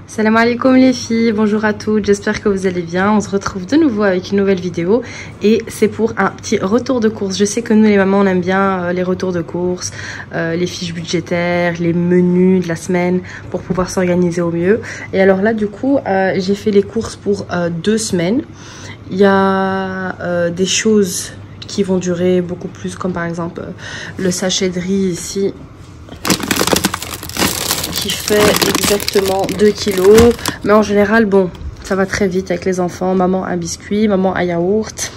Salam alaikum les filles, bonjour à toutes, j'espère que vous allez bien. On se retrouve de nouveau avec une nouvelle vidéo et c'est pour un petit retour de course. Je sais que nous les mamans on aime bien les retours de course, les fiches budgétaires, les menus de la semaine pour pouvoir s'organiser au mieux. Et alors là du coup j'ai fait les courses pour 2 semaines. Il y a des choses qui vont durer beaucoup plus comme par exemple le sachet de riz ici. Qui fait exactement 2 kilos. Mais en général, bon, ça va très vite avec les enfants. Maman un biscuit, maman un yaourt.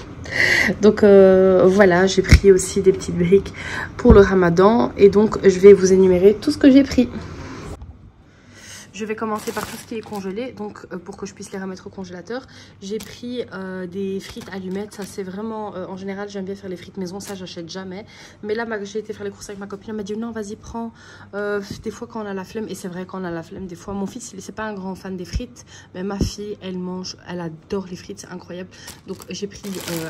Donc voilà, j'ai pris aussi des petites briques pour le ramadan. Et donc, je vais vous énumérer tout ce que j'ai pris. Je vais commencer par tout ce qui est congelé, donc pour que je puisse les remettre au congélateur. J'ai pris des frites allumettes, ça c'est vraiment, en général j'aime bien faire les frites maison, ça j'achète jamais. Mais là j'ai été faire les courses avec ma copine, elle m'a dit non vas-y prends, des fois quand on a la flemme, et c'est vrai qu'on a la flemme des fois. Mon fils c'est pas un grand fan des frites, mais ma fille elle mange, elle adore les frites, c'est incroyable. Donc j'ai pris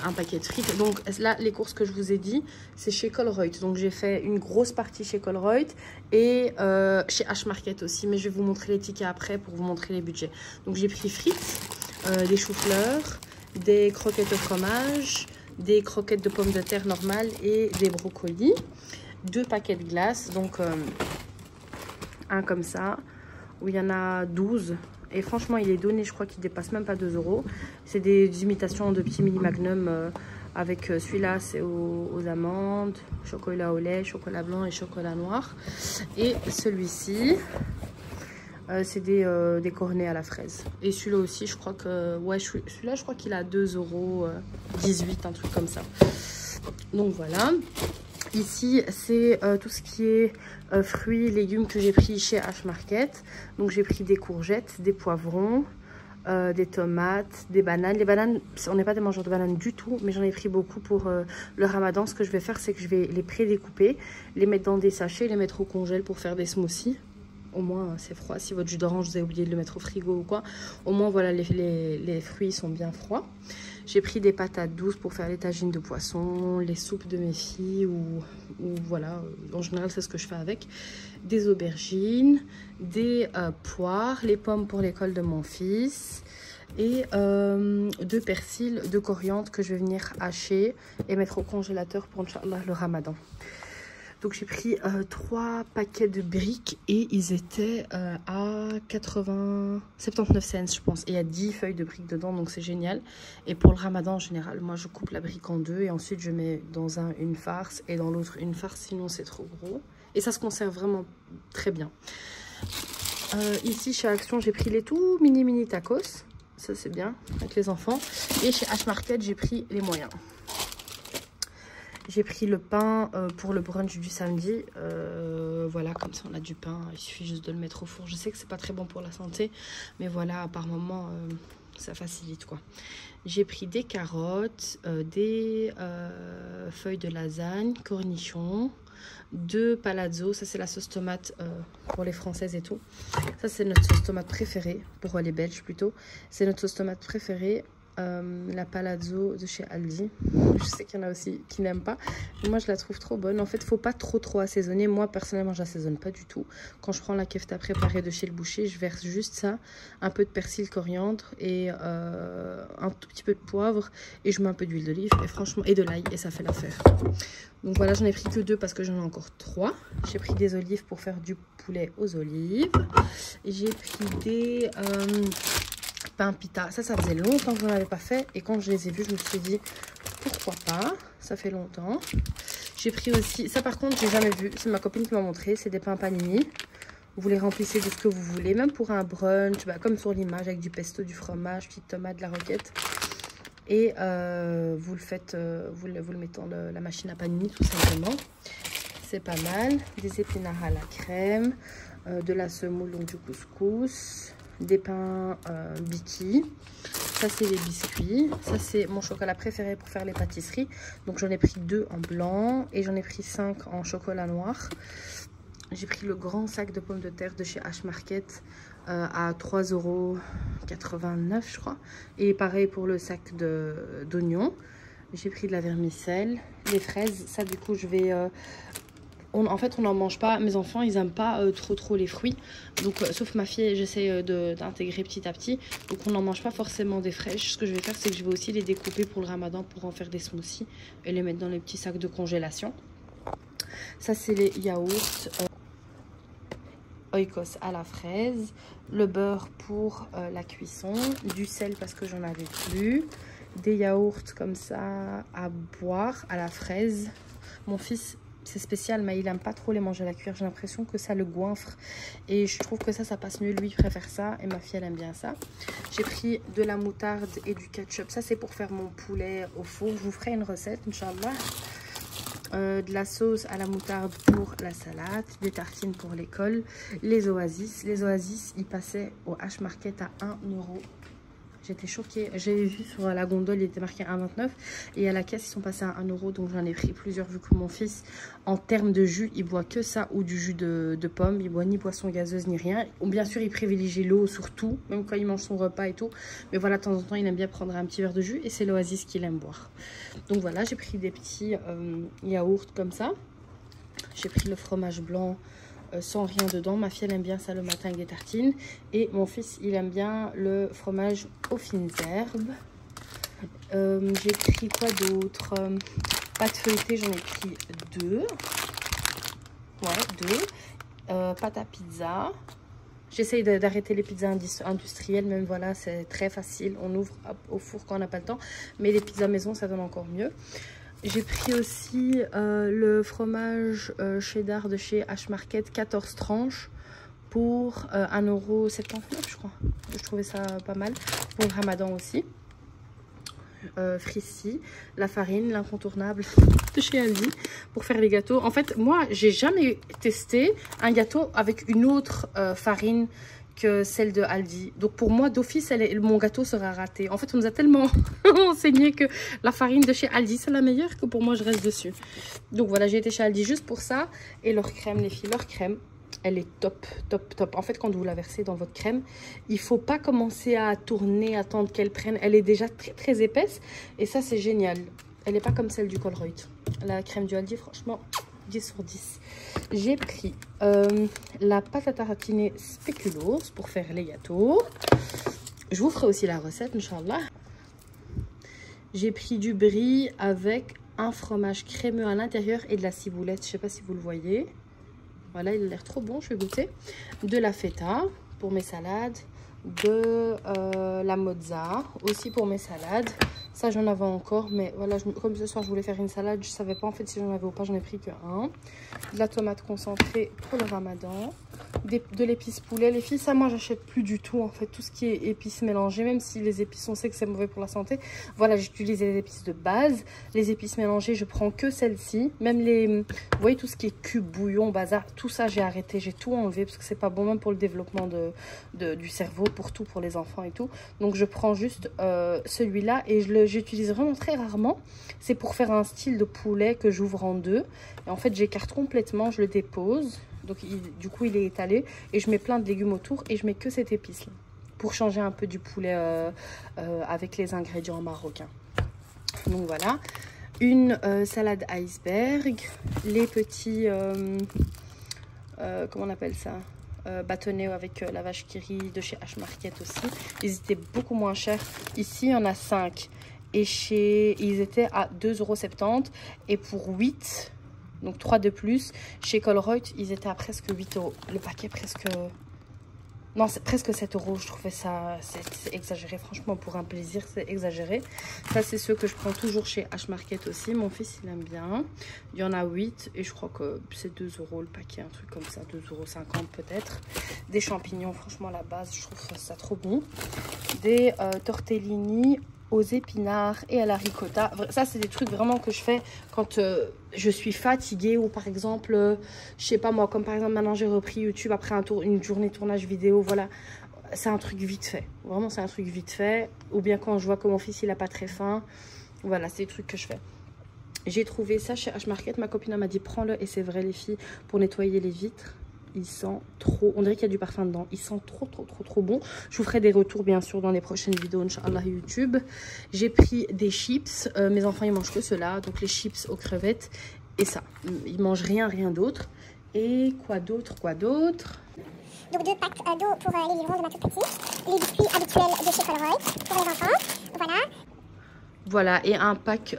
un paquet de frites. Donc là les courses que je vous ai dit, c'est chez Colruyt. Donc j'ai fait une grosse partie chez Colruyt et chez H-Market aussi, mais je vais vous montrer les tickets après pour vous montrer les budgets. Donc j'ai pris frites, des choux-fleurs, des croquettes au fromage, des croquettes de pommes de terre normales et des brocolis, 2 paquets de glace, donc un comme ça où il y en a 12 et franchement il est donné, je crois qu'il dépasse même pas 2 €. C'est des imitations de petits mini magnum avec celui-là c'est aux amandes, chocolat au lait, chocolat blanc et chocolat noir. Et celui-ci c'est des cornets à la fraise. Et celui-là aussi, je crois que... Ouais, celui-là, je crois qu'il a 2,18 €, un truc comme ça. Donc voilà. Ici, c'est tout ce qui est fruits, légumes que j'ai pris chez H-Market. Donc j'ai pris des courgettes, des poivrons, des tomates, des bananes. Les bananes, on n'est pas des mangeurs de bananes du tout, mais j'en ai pris beaucoup pour le ramadan. Ce que je vais faire, c'est que je vais les pré-découper, les mettre dans des sachets, les mettre au congèle pour faire des smoothies. Au moins c'est froid. Si votre jus d'orange vous avez oublié de le mettre au frigo ou quoi, au moins voilà les fruits sont bien froids. J'ai pris des patates douces pour faire les tagines de poisson, les soupes de mes filles ou voilà, en général c'est ce que je fais avec. Des aubergines, des poires, les pommes pour l'école de mon fils et 2 persils de coriandre que je vais venir hacher et mettre au congélateur pour Inch'Allah le ramadan. Donc j'ai pris 3 paquets de briques et ils étaient à 79 cents je pense. Et il y a 10 feuilles de briques dedans, donc c'est génial. Et pour le ramadan en général, moi je coupe la brique en 2 et ensuite je mets dans un une farce et dans l'autre une farce, sinon c'est trop gros. Et ça se conserve vraiment très bien. Ici chez Action j'ai pris les tout mini tacos, ça c'est bien avec les enfants. Et chez H-Market j'ai pris les moyens. J'ai pris le pain pour le brunch du samedi. Voilà, comme ça on a du pain. Il suffit juste de le mettre au four. Je sais que c'est pas très bon pour la santé, mais voilà, par moment, ça facilite quoi. J'ai pris des carottes, des feuilles de lasagne, cornichons, 2 palazzo. Ça c'est la sauce tomate pour les françaises et tout. Ça c'est notre sauce tomate préférée, pour les belges plutôt. C'est notre sauce tomate préférée. La palazzo de chez Aldi, je sais qu'il y en a aussi qui n'aiment pas, mais moi je la trouve trop bonne. En fait faut pas trop assaisonner. Moi personnellement j'assaisonne pas du tout. Quand je prends la kefta préparée de chez le boucher, je verse juste ça, un peu de persil, coriandre et un tout petit peu de poivre et je mets un peu d'huile d'olive et franchement et de l'ail et ça fait l'affaire. Donc voilà, j'en ai pris que 2 parce que j'en ai encore 3. J'ai pris des olives pour faire du poulet aux olives. J'ai pris des pain pita, ça faisait longtemps que je n'en avais pas fait et quand je les ai vus je me suis dit pourquoi pas, ça fait longtemps. J'ai pris aussi, ça par contre j'ai jamais vu, c'est ma copine qui m'a montré, c'est des pains panini. Vous les remplissez de ce que vous voulez, même pour un brunch, bah, comme sur l'image avec du pesto, du fromage, petite tomate, de la roquette. Et vous le faites, vous le mettez dans la machine à panini tout simplement. C'est pas mal. Des épinards à la crème, de la semoule, donc du couscous, des pains Biki. Ça c'est les biscuits. Ça c'est mon chocolat préféré pour faire les pâtisseries. Donc j'en ai pris 2 en blanc et j'en ai pris 5 en chocolat noir. J'ai pris le grand sac de pommes de terre de chez H-Market à 3,89 € je crois. Et pareil pour le sac d'oignons. J'ai pris de la vermicelle, les fraises. Ça du coup je vais En fait, on n'en mange pas. Mes enfants, ils n'aiment pas trop les fruits. Donc, sauf ma fille, j'essaie d'intégrer petit à petit. Donc, on n'en mange pas forcément des fraîches. Ce que je vais faire, c'est que je vais aussi les découper pour le ramadan pour en faire des smoothies et les mettre dans les petits sacs de congélation. Ça, c'est les yaourts Oikos à la fraise. Le beurre pour la cuisson. Du sel parce que j'en avais plus. Des yaourts comme ça à boire à la fraise. Mon fils... c'est spécial, mais il n'aime pas trop les manger à la cuillère. J'ai l'impression que ça le goinfre. Et je trouve que ça passe mieux. Lui, il préfère ça. Et ma fille, elle aime bien ça. J'ai pris de la moutarde et du ketchup. Ça, c'est pour faire mon poulet au four. Je vous ferai une recette, Inch'Allah. De la sauce à la moutarde pour la salade. Des tartines pour l'école. Les oasis. Les oasis, ils passaient au H-Market à 1 €. J'étais choquée. J'ai vu sur la gondole, il était marqué 1,29 €. Et à la caisse, ils sont passés à 1 €. Donc j'en ai pris plusieurs vu que mon fils, en termes de jus, il boit que ça ou du jus de pomme. Il boit ni boisson gazeuse ni rien. Bien sûr, il privilégie l'eau surtout, même quand il mange son repas et tout. Mais voilà, de temps en temps, il aime bien prendre un petit verre de jus. Et c'est l'oasis qu'il aime boire. Donc voilà, j'ai pris des petits yaourts comme ça. J'ai pris le fromage blanc. Sans rien dedans. Ma fille elle aime bien ça le matin avec des tartines. Et mon fils il aime bien le fromage aux fines herbes. J'ai pris quoi d'autre? Pâte feuilletée, j'en ai pris 2. Ouais, 2. Pâte à pizza. J'essaye d'arrêter les pizzas industrielles. Même voilà, c'est très facile. On ouvre au four quand on n'a pas le temps. Mais les pizzas maison, ça donne encore mieux. J'ai pris aussi le fromage cheddar de chez H-Market, 14 tranches pour 1,79 €, je crois. Je trouvais ça pas mal. Pour le ramadan aussi. Frissi, la farine, l'incontournable de chez Aldi pour faire les gâteaux. En fait, moi, j'ai jamais testé un gâteau avec une autre farine que celle de Aldi. Donc pour moi, d'office, mon gâteau sera raté. En fait, on nous a tellement enseigné que la farine de chez Aldi, c'est la meilleure, que pour moi, je reste dessus. Donc voilà, j'ai été chez Aldi juste pour ça. Et leur crème, les filles, leur crème, elle est top, top, top. En fait, quand vous la versez dans votre crème, il faut pas commencer à tourner, attendre qu'elle prenne. Elle est déjà très, très épaisse. Et ça, c'est génial. Elle n'est pas comme celle du Colruyt. La crème du Aldi, franchement... 10 sur 10. J'ai pris la pâte à tartiner spéculoos pour faire les gâteaux. Je vous ferai aussi la recette, Inch'Allah. J'ai pris du brie avec un fromage crémeux à l'intérieur et de la ciboulette. Je ne sais pas si vous le voyez. Voilà, il a l'air trop bon, je vais goûter. De la feta pour mes salades. De la mozza aussi pour mes salades. Ça, j'en avais encore, mais voilà, comme ce soir, je voulais faire une salade. Je ne savais pas en fait si j'en avais ou pas, j'en ai pris que un. De la tomate concentrée pour le ramadan. De l'épice poulet. Les filles, ça, moi, j'achète plus du tout, en fait. Tout ce qui est épices mélangées, même si les épices, on sait que c'est mauvais pour la santé. Voilà, j'utilise les épices de base. Les épices mélangées, je prends que celles-ci. Même les... Vous voyez, tout ce qui est cube, bouillon, bazar, tout ça, j'ai arrêté. J'ai tout enlevé parce que c'est pas bon, même pour le développement du cerveau, pour tout, pour les enfants et tout. Donc, je prends juste celui-là et j'utilise vraiment très rarement. C'est pour faire un style de poulet que j'ouvre en deux. Et en fait, j'écarte complètement, je le dépose. Donc, du coup, il est étalé. Et je mets plein de légumes autour et je mets que cette épice-là. Pour changer un peu du poulet avec les ingrédients marocains. Donc, voilà. Une salade iceberg. Les petits... comment on appelle ça, bâtonnets avec la vache qui rit de chez H-Market aussi. Ils étaient beaucoup moins chers. Ici, il y en a 5. Et ils étaient à 2,70 €. Et pour 8, donc 3 de plus, chez Colruyt, ils étaient à presque 8 €. Le paquet presque... Non, c'est presque 7 €. Je trouvais ça... C'est exagéré. Franchement, pour un plaisir, c'est exagéré. Ça, c'est ceux que je prends toujours chez H-Market aussi. Mon fils, il aime bien. Il y en a 8. Et je crois que c'est 2 € le paquet. Un truc comme ça. 2,50 € peut-être. Des champignons. Franchement, à la base, je trouve ça trop bon. Des tortellini aux épinards et à la ricotta. Ça, c'est des trucs vraiment que je fais quand je suis fatiguée ou par exemple, je sais pas moi, comme par exemple maintenant j'ai repris YouTube après une journée de tournage vidéo, voilà. C'est un truc vite fait. Vraiment, c'est un truc vite fait. Ou bien quand je vois que mon fils, il a pas très faim. Voilà, c'est des trucs que je fais. J'ai trouvé ça chez H-Market. Ma copine m'a dit, prends-le. Et c'est vrai, les filles, pour nettoyer les vitres. Il sent trop, on dirait qu'il y a du parfum dedans. Il sent trop bon. Je vous ferai des retours bien sûr dans les prochaines vidéos, Inch'Allah, YouTube. J'ai pris des chips. Mes enfants ils mangent que cela. Donc les chips aux crevettes et ça. Ils mangent rien d'autre. Et quoi d'autre? Donc 2 packs d'eau pour les livrons de ma toute petite. Les biscuits habituels de chez Polaroid pour les enfants. Voilà. Voilà, et un bac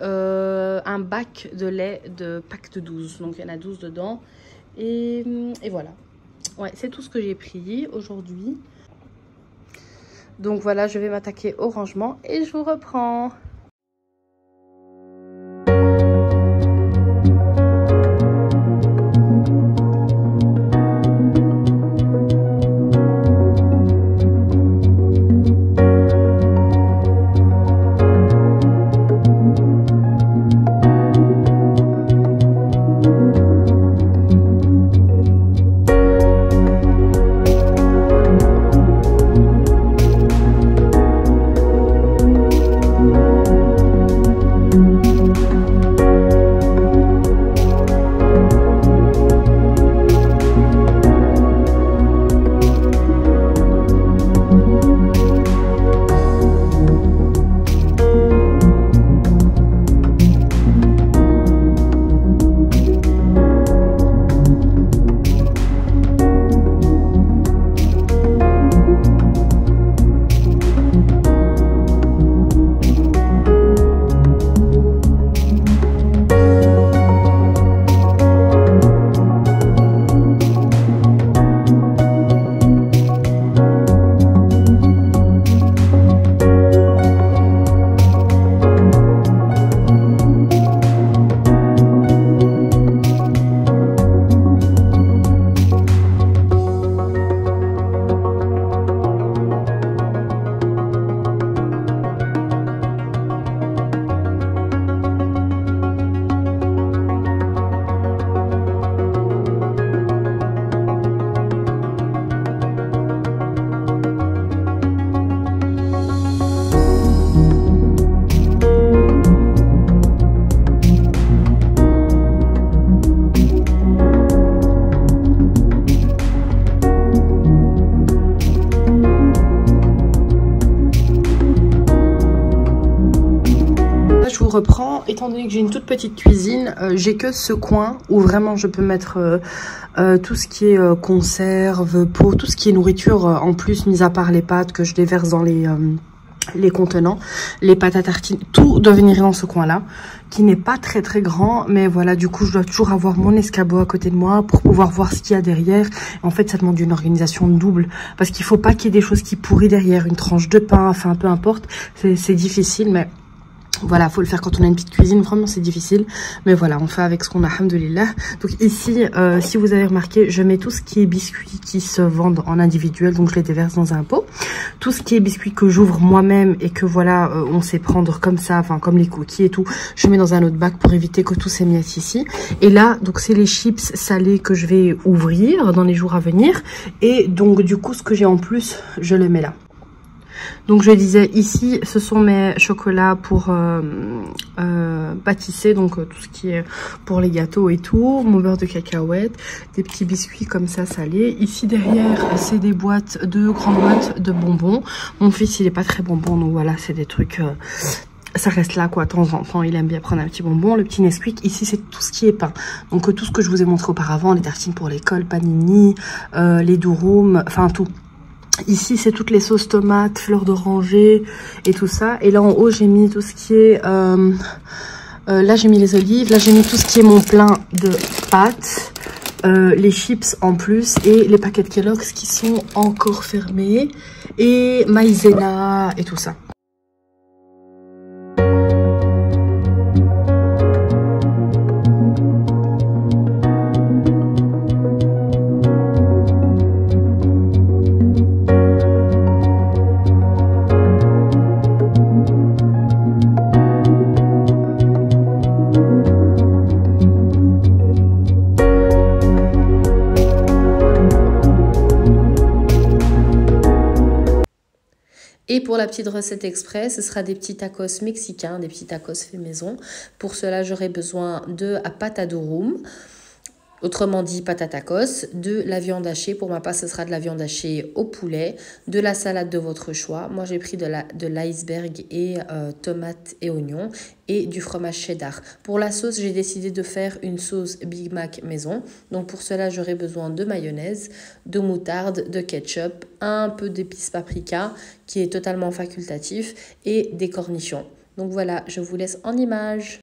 de lait de pack de 12. Donc il y en a 12 dedans. Et voilà. Ouais, c'est tout ce que j'ai pris aujourd'hui. Donc voilà, je vais m'attaquer au rangement et je vous reprends. Reprends, étant donné que j'ai une toute petite cuisine, j'ai que ce coin où vraiment je peux mettre tout ce qui est conserve, pot, tout ce qui est nourriture en plus, mis à part les pâtes que je déverse dans les contenants, les pâtes à tartiner, tout doit venir dans ce coin-là, qui n'est pas très grand, mais voilà, du coup je dois toujours avoir mon escabeau à côté de moi pour pouvoir voir ce qu'il y a derrière. En fait, ça demande une organisation double, parce qu'il faut pas qu'il y ait des choses qui pourrissent derrière, une tranche de pain, enfin peu importe, c'est difficile, mais voilà, faut le faire quand on a une petite cuisine, vraiment c'est difficile, mais voilà, on fait avec ce qu'on a, alhamdoulilah. Donc ici, si vous avez remarqué, je mets tout ce qui est biscuits qui se vendent en individuel, donc je les déverse dans un pot. Tout ce qui est biscuits que j'ouvre moi-même et que voilà, on sait prendre comme ça, enfin comme les cookies et tout, je mets dans un autre bac pour éviter que tout s'émiette ici. Et là, donc c'est les chips salés que je vais ouvrir dans les jours à venir, et donc du coup ce que j'ai en plus, je le mets là. Donc je disais ici, ce sont mes chocolats pour pâtisser, donc tout ce qui est pour les gâteaux et tout, mon beurre de cacahuète, des petits biscuits comme ça salés. Ici derrière, c'est des boîtes, de grandes boîtes de bonbons. Mon fils, il est pas très bonbon, donc voilà, c'est des trucs... ça reste là quoi, de temps en temps il aime bien prendre un petit bonbon. Le petit Nesquik, ici c'est tout ce qui est pain, donc tout ce que je vous ai montré auparavant, les tartines pour l'école, panini, les durum, enfin tout. Ici, c'est toutes les sauces tomates, fleurs d'oranger et tout ça. Et là, en haut, j'ai mis tout ce qui est... là, j'ai mis les olives. Là, j'ai mis tout ce qui est mon plein de pâtes. Les chips en plus. Et les paquets de Kellogg's qui sont encore fermés. Et maïzena et tout ça. Et pour la petite recette express, ce sera des petits tacos mexicains, des petits tacos faits maison. Pour cela, j'aurai besoin de pâte à durum, Autrement dit, pâte à tacos, de la viande hachée. Pour ma part, ce sera de la viande hachée au poulet, de la salade de votre choix. Moi, j'ai pris de l'iceberg et tomates et oignons et du fromage cheddar. Pour la sauce, j'ai décidé de faire une sauce Big Mac maison. Donc pour cela, j'aurai besoin de mayonnaise, de moutarde, de ketchup, un peu d'épices paprika qui est totalement facultatif et des cornichons. Donc voilà, je vous laisse en images.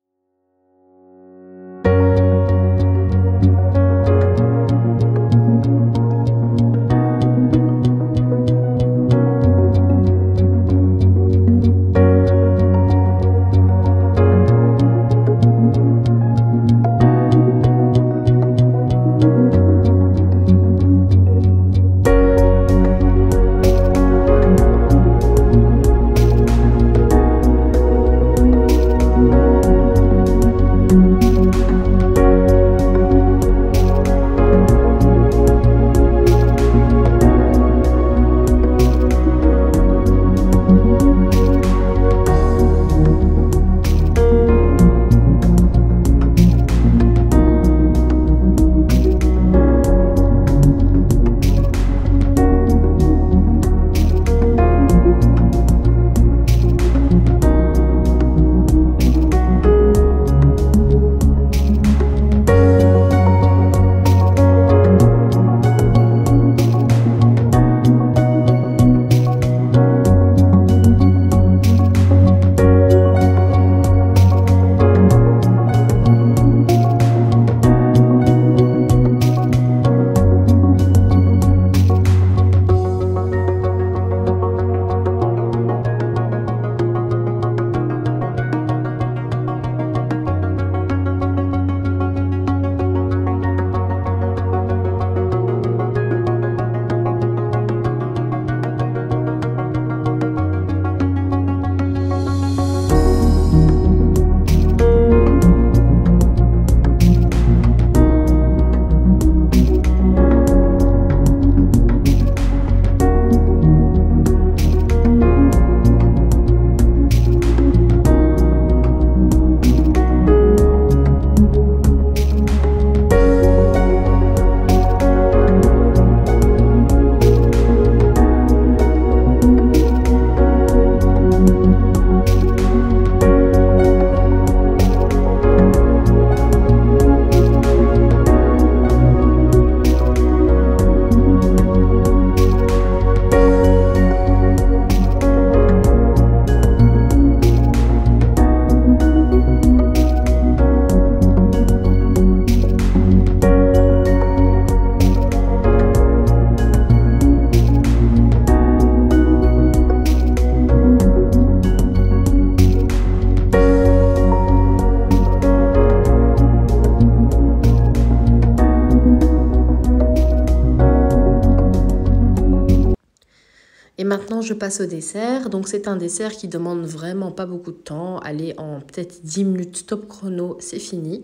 Et maintenant, je passe au dessert. Donc, c'est un dessert qui demande vraiment pas beaucoup de temps. Allez, en peut-être 10 minutes top chrono, c'est fini.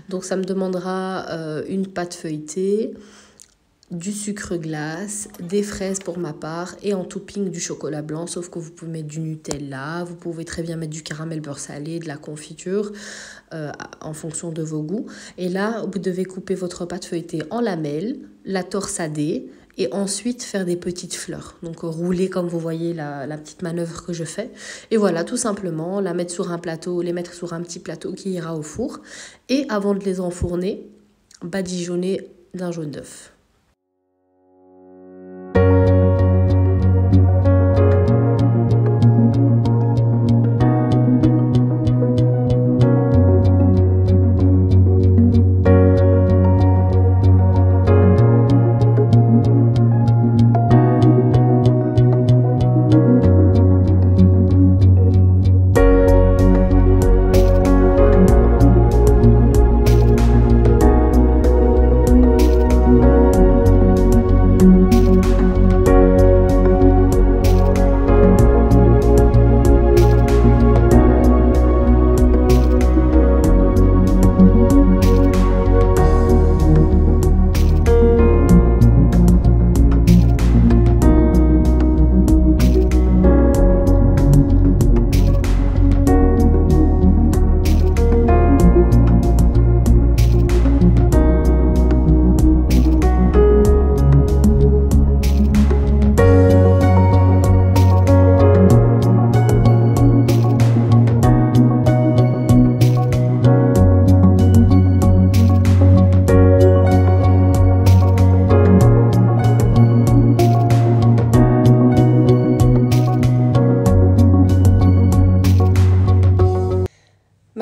Donc, ça me demandera une pâte feuilletée, du sucre glace, des fraises pour ma part et en topping du chocolat blanc, sauf que vous pouvez mettre du Nutella, vous pouvez très bien mettre du caramel beurre salé, de la confiture en fonction de vos goûts. Et là, vous devez couper votre pâte feuilletée en lamelles, la torsader et ensuite faire des petites fleurs. Donc rouler comme vous voyez la petite manœuvre que je fais. Et voilà, tout simplement, la mettre sur un plateau, les mettre sur un petit plateau qui ira au four. Et avant de les enfourner, badigeonner d'un jaune d'œuf.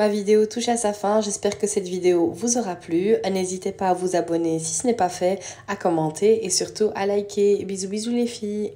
Ma vidéo touche à sa fin, j'espère que cette vidéo vous aura plu. N'hésitez pas à vous abonner si ce n'est pas fait, à commenter et surtout à liker. Bisous bisous les filles.